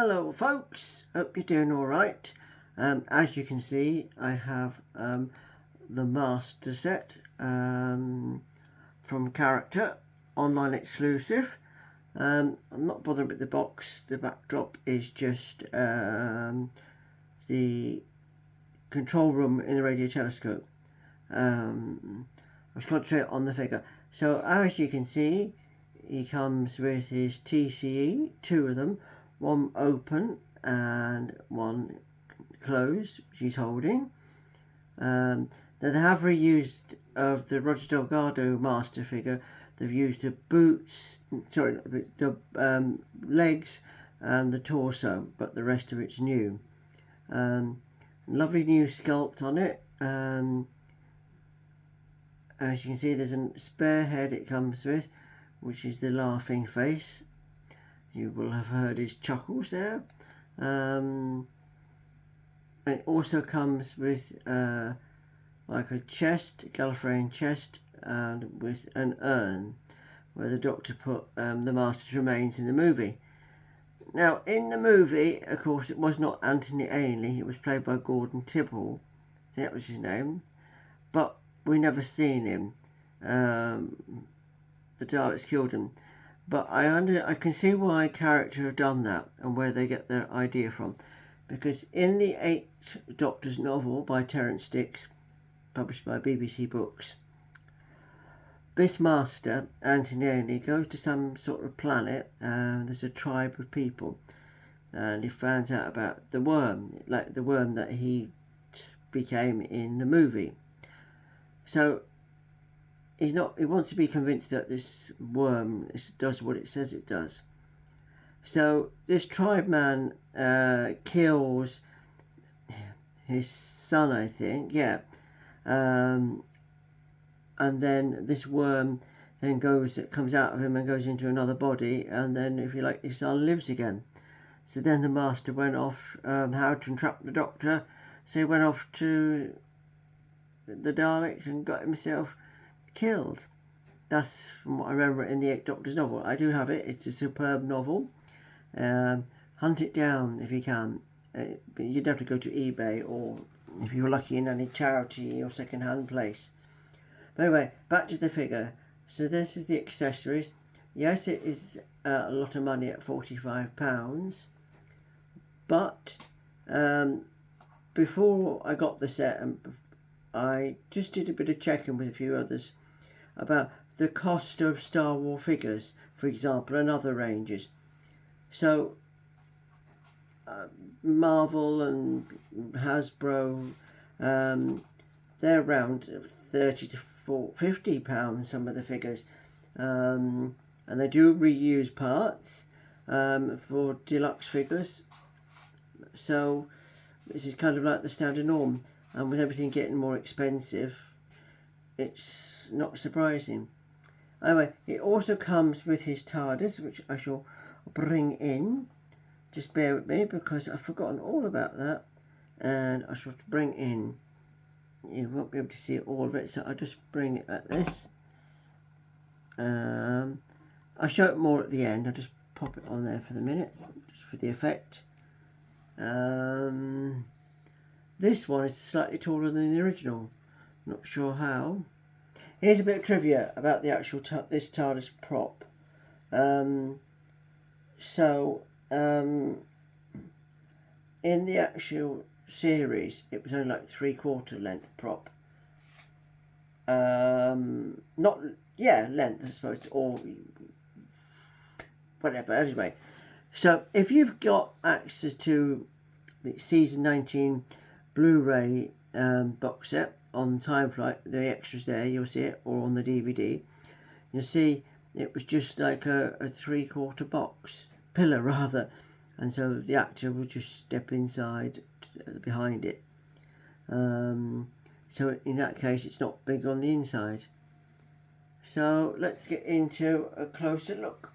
Hello folks, hope you're doing alright. As you can see, I have the master set from Character, online exclusive. I'm not bothered with the box, the backdrop is just the control room in the radio telescope. I was concentrating on the figure. So as you can see, he comes with his TCE, two of them, one open and one closed, which he's holding. Now they have reused of the Roger Delgado master figure. They've used the boots, sorry, the legs and the torso, but the rest of it's new. Lovely new sculpt on it. As you can see, there's a spare head it comes with, which is the laughing face. You will have heard his chuckles there. It also comes with like a chest, a Gallifreyan chest, and with an urn where the Doctor put the Master's remains in the movie. Now, in the movie, of course, it was not Anthony Ainley. It was played by Gordon Tibble. I think that was his name. But we never seen him. The Daleks killed him. But I can see why Character have done that and where they get their idea from. Because in the 8th Doctor's novel by Terence Dicks, published by BBC Books, this master, Anthony Ainley, goes to some sort of planet and there's a tribe of people. And he finds out about the worm, like the worm that he became in the movie. So he wants to be convinced that this worm does what it says it does. So this tribe man kills his son, I think, yeah. And then this worm then comes out of him and goes into another body, and then, if you like, his son lives again. So then the master went off how to entrap the Doctor. So he went off to the Daleks and got himself killed. That's from what I remember in the 8th Doctor's novel. I do have it. It's a superb novel. Hunt it down if you can. You'd have to go to eBay, or if you're lucky, in any charity or second-hand place. But anyway, back to the figure. So this is the accessories. Yes, it is a lot of money at £45. But before I got the set, I just did a bit of checking with a few others about the cost of Star Wars figures, for example, and other ranges. So Marvel and Hasbro, they're around £30 to £50, some of the figures, and they do reuse parts for deluxe figures. So this is kind of like the standard norm, and with everything getting more expensive, it's not surprising. Anyway, it also comes with his Tardis, which I shall bring in. Just bear with me because I've forgotten all about that, and I shall bring in. You won't be able to see all of it, so I'll just bring it like this. I'll show it more at the end. I'll just pop it on there for the minute, just for the effect. This one is slightly taller than the original. Not sure how. Here's a bit of trivia about the actual this TARDIS prop. In the actual series, it was only like 3/4 length prop. Length, I suppose, or whatever. Anyway, so if you've got access to the season 19 Blu-ray box set on Time Flight, the extras there, you'll see it, or on the DVD, you'll see it was just like a 3/4 box, pillar rather, and so the actor would just step inside behind it. So in that case, it's not big on the inside. So let's get into a closer look.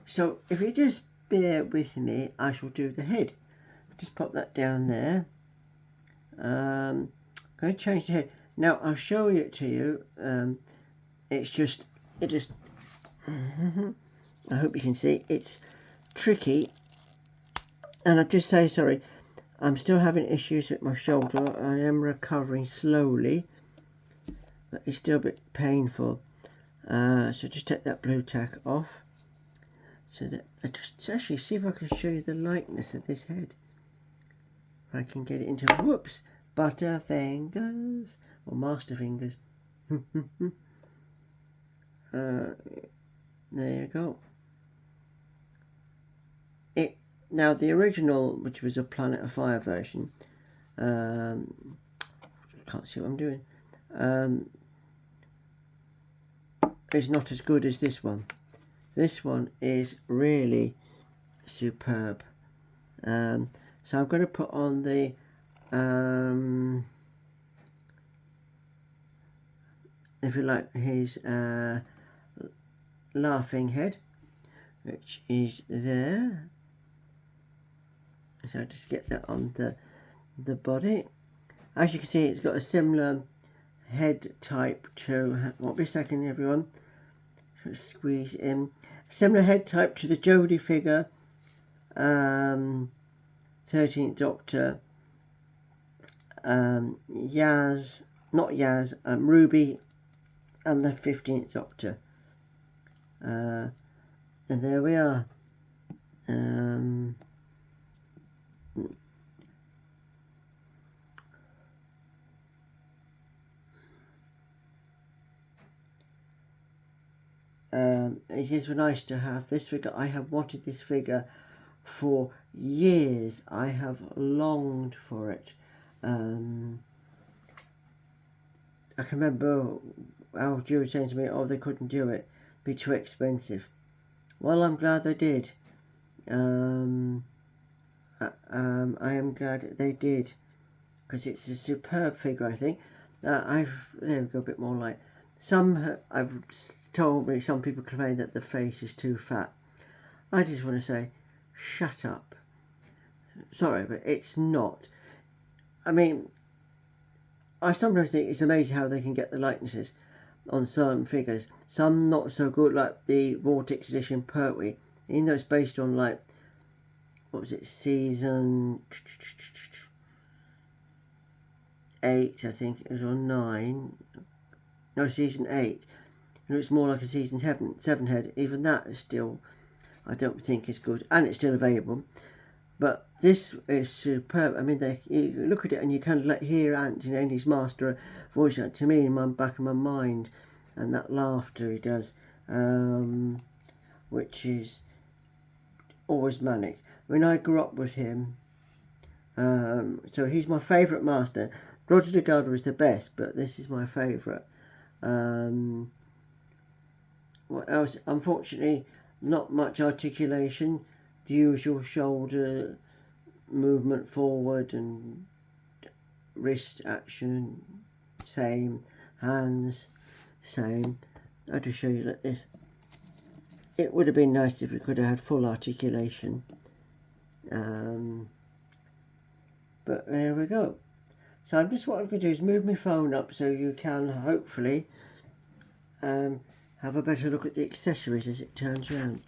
So if you just bear with me, I shall do the head. Just pop that down there. I'm going to change the head. Now I'll show it to you. I hope you can see, it's tricky And I just say, sorry, I'm still having issues with my shoulder. I am recovering slowly, but it's still a bit painful. So just take that blue tack off. So that I just actually see if I can show you the likeness of this head. If I can get it into, whoops, butterfingers or master fingers. There you go. Now the original, which was a Planet of Fire version, can't see what I'm doing, is not as good as this one. This one is really superb. So I'm going to put on the if you like, his laughing head, which is there. So just get that on the body. As you can see, it's got a similar head type to, won't be a second everyone, squeeze in, similar head type to the Jodie figure, 13th Doctor, Yaz, not Yaz, Ruby and the 15th Doctor. And there we are. It is nice to have this figure. I have wanted this figure for years. I have longed for it. I can remember Al Jew was saying to me, oh, they couldn't do it, be too expensive. Well, I'm glad they did. I am glad they did, because it's a superb figure, I think. There we go, a bit more light. I've told me, some people complain that the face is too fat. I just want to say, shut up. Sorry, but it's not. I mean, I sometimes think it's amazing how they can get the likenesses on certain figures. Some not so good, like the Vortex edition Pertwee. Even though it's based on, like, what was it, season 8, I think it was, or 9. No, season 8. And it's more like a season 7 head. Even that is still, I don't think is good, and it's still available. But this is superb. I mean, you look at it and you kind of hear Anthony Ainley's master voice out to me in my back of my mind, and that laughter he does, which is always manic. I mean, I grew up with him, so he's my favourite master. Roger de Garda is the best, but this is my favourite. What else? Unfortunately, not much articulation. The usual shoulder movement forward and wrist action, same. Hands, same. I'll just show you like this. It would have been nice if we could have had full articulation. But there we go. So what I'm going to do is move my phone up so you can hopefully have a better look at the accessories as it turns around.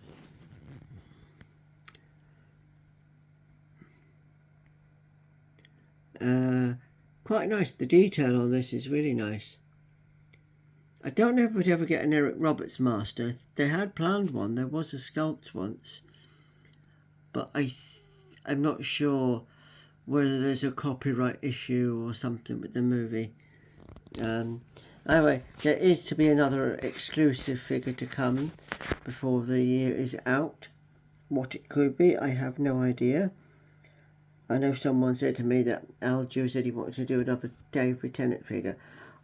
Quite nice. The detail on this is really nice. I don't know if we'd ever get an Eric Roberts master. They had planned one. There was a sculpt once, but I'm not sure whether there's a copyright issue or something with the movie. Anyway, there is to be another exclusive figure to come before the year is out. What it could be, I have no idea. I know someone said to me that Al Jew said he wanted to do another David Tennant figure.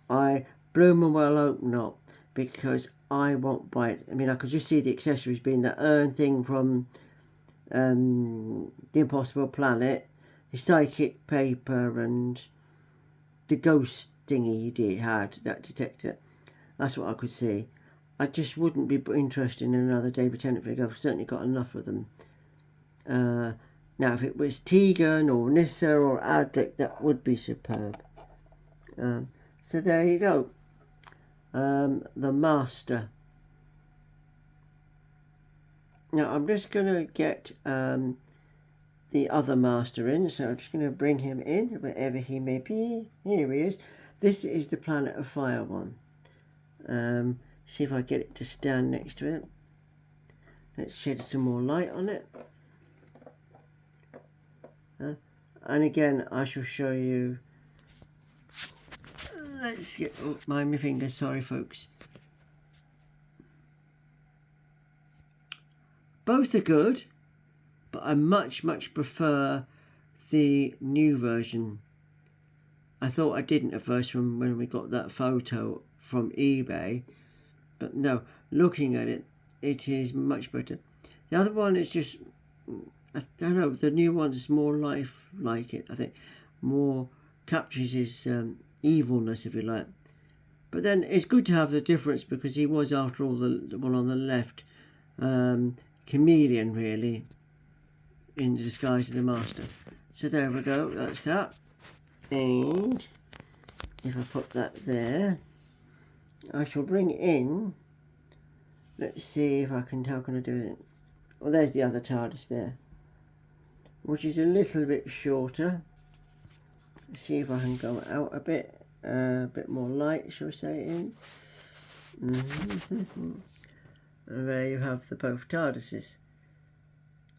I blew my well open up, because I won't buy it. I mean, I could just see the accessories being that urn thing from The Impossible Planet, the psychic paper, and the ghost thingy he had, that detector. That's what I could see. I just wouldn't be interested in another David Tennant figure. I've certainly got enough of them. Now, if it was Tegan or Nissa or Adric, that would be superb. So there you go. The Master. Now, I'm just going to get the other master in, so I'm just going to bring him in, wherever he may be. Here he is. This is the Planet of Fire one. See if I get it to stand next to it. Let's shed some more light on it. And again, I shall show you. Let's get, oh, mind my fingers, sorry folks. Both are good, but I much prefer the new version. I thought I didn't at first when we got that photo from eBay, but no, looking at it, it is much better. The other one is just, I don't know, the new one is more life-like it, I think. More captures his evilness, if you like. But then it's good to have the difference, because he was, after all, the one on the left, chameleon, really, in the disguise of the master. So there we go, that's that. And if I put that there, I shall bring in, let's see if I can, how can I do it? Well, there's the other Tardis there, which is a little bit shorter. Let's see if I can go out a bit more light, shall we say, in. And there you have the both Tardises.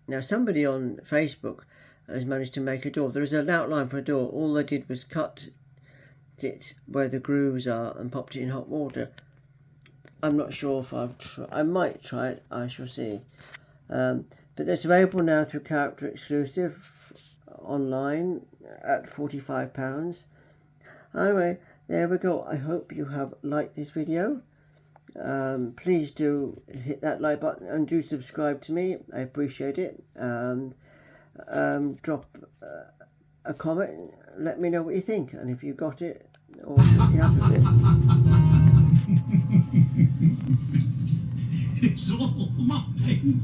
Now, somebody on Facebook has managed to make a door. There is an outline for a door. All they did was cut it where the grooves are and popped it in hot water. I'm not sure if I'll try. I might try it. I shall see. But it's available now through Character Exclusive online at £45. Anyway, there we go. I hope you have liked this video. Please do hit that like button and do subscribe to me. I appreciate it. And drop a comment. Let me know what you think, and if you got it or if you haven't it. It's all mine.